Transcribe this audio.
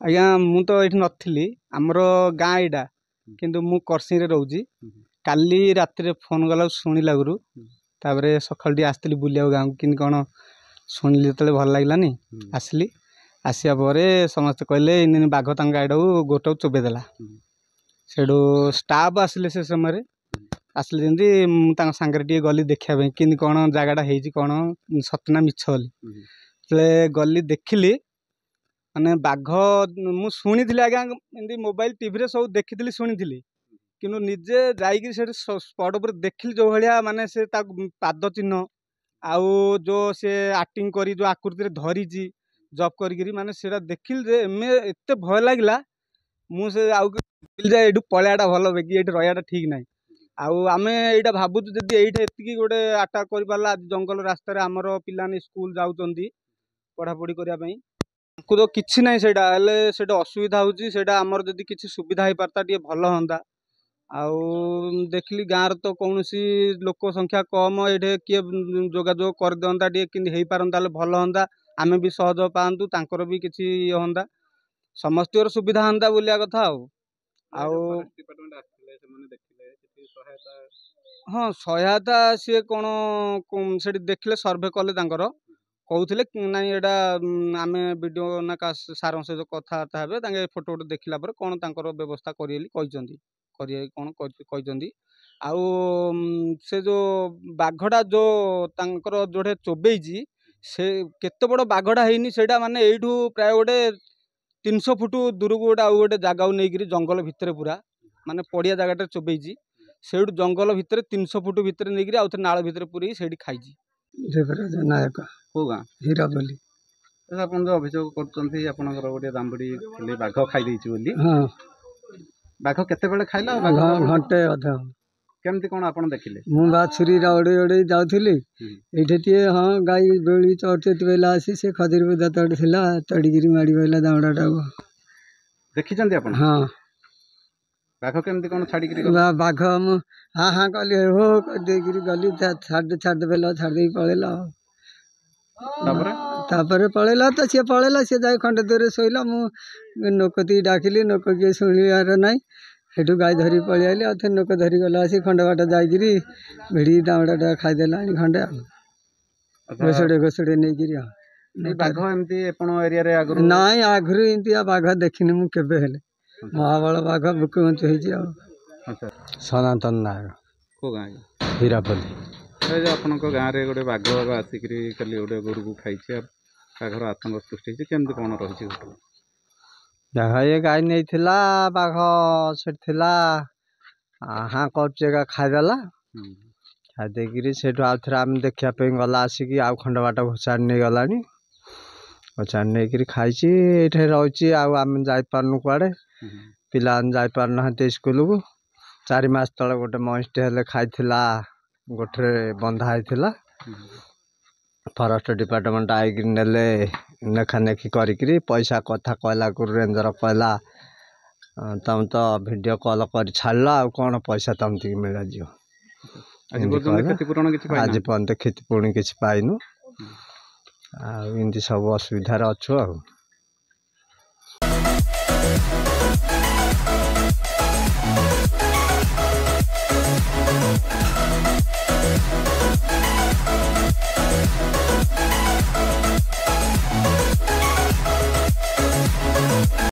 आज्ञा मु तो ये नी आमर गाँ यहाँ किंतु मु करसिंग रोची काली रात फोन गला शुणी लगुरी सकाल आसती बुलिया गाँव कि कौन शुणिली जो भल लगलानी आसली आसिया पर समस्ते कहले इन बाघ गाड़ी गोटे चोबेदेला से स्टाफ आसिले से समय आसिले जमी सांगे टे गली देखा कि कौन जगटा हो कौन सतना मिछ बोली गली देखिली माने बाघ मु शुणी आज्ञा एमती मोबाइल टीवी सब देखी शुणी कि निजे जाकि स्पट पर देखिली जो भाया माने से पाद चिन्ह आउ जो से एक्टिंग करी जो आकृति धरी जब करी माने से देखिली एत भय लगला मुझे आउ पलैयाटा भल बेगी ये रहा ठीक ना आउ आमे यहाँ भावुँ जदि ये गोटे आटाक कर पारा जंगल रास्तार आमर पिलाने स्कूल जाऊँच पढ़ापढ़ी करने तो किसी ना से असुविधा होमर जदि किसी सुविधा हो पारता टे भल हाँ आउ देखिली गाँव तो कौन सी लोक संख्या कम ये किए जोगाजोग कर दिंता टे पारता भल हाँ आमे भी सहयोग पातु तांकर भी किसी हाँ समस्त सुविधा हाँ बोलिया कथा हाँ सहायता सी कौन से देखले सर्वे कले कहते ना यहाँ आम वीडियो ना सार सहित कथबार्ता हे फोटो फोटो देखला कौन व्यवस्था करें कौन आउ से जो बाघटा जो जोड़े चोबेजी से केते बड़ बाघटा है माने यू प्राय गोटे 300 फुट दूर को गोटे गोटे जगह नहीं जंगल भितर पूरा माने पड़िया जगह चोबेजी से जंगल भितर 300 फुट भितर नहीं आउ थे नाल भितर पूरी से खाई देवराज नायक को गाँ हीरा बोली आप जो अभियोग कर गोटे दाम्बुड़ी बाघ खाई बोली हाँ बाघ केते खाइला घंटे अधा केमती कौन आप देखिले मुझे छुरी उड़े उड़े जाऊली ये हाँ गाई बेली चढ़ते बेला आसी से खजुरी बुदा तड़ी था तड़िकी माड़ी पड़ा दामड़ा देखी हाँ बाघ केमती कौन छाड़ी बाघ मु हाँ हाँ कहली हो देकर गली छाड़ बेला छाड़ी पलैला तापर पलैला तो सी पलैला सी जा खंडे दूर शोला मु नोकती डाकिली नोक किए शुणिबार ना सेठू गाई धरी पलि आइली आउ थे नोक धरी गला आसी खंड बाट जाकि भिड़ी दामड़ा खाईदेला खंडे घोषड़े घोषड़े नहीं बाघ एमती एरिया ना आगु एमती बाघ देखनी मु केबे हेले महाबल बाघ बुकुमंच हो सनातन नायक को गाँ हीरापल्ली आपन गाँव में गोटे बाघ बाघ आसिक गोटे गोरु को खाई बाघर आतंक सृष्टि केमती कौन रही जगह ये गाय नहीं थिला बाघ से हाँ कर खाईदेला खाईदे से आउ थे आम देखापी गला आसिक आउ खंड बाट घोषाड़ नहीं गला घोषाड़ नहीं खाई ये रही आम जापारनु कड़े पिला जापारना स्कूल को 4 मास तले गोटे महीसटे हेले खाई गोटे बंधा होता फरेस्ट डिपार्टमेंट आईक नेले नेखा नेखी करी पैसा कथा कहला रेंजर कहला तुम तो वीडियो कॉल कर छाड़ आ कौन पैसा तुमको मिल जी आज पर्यंत क्षतिपूर्ण किसी पाइनु आमती सब असुविधार अच्छु।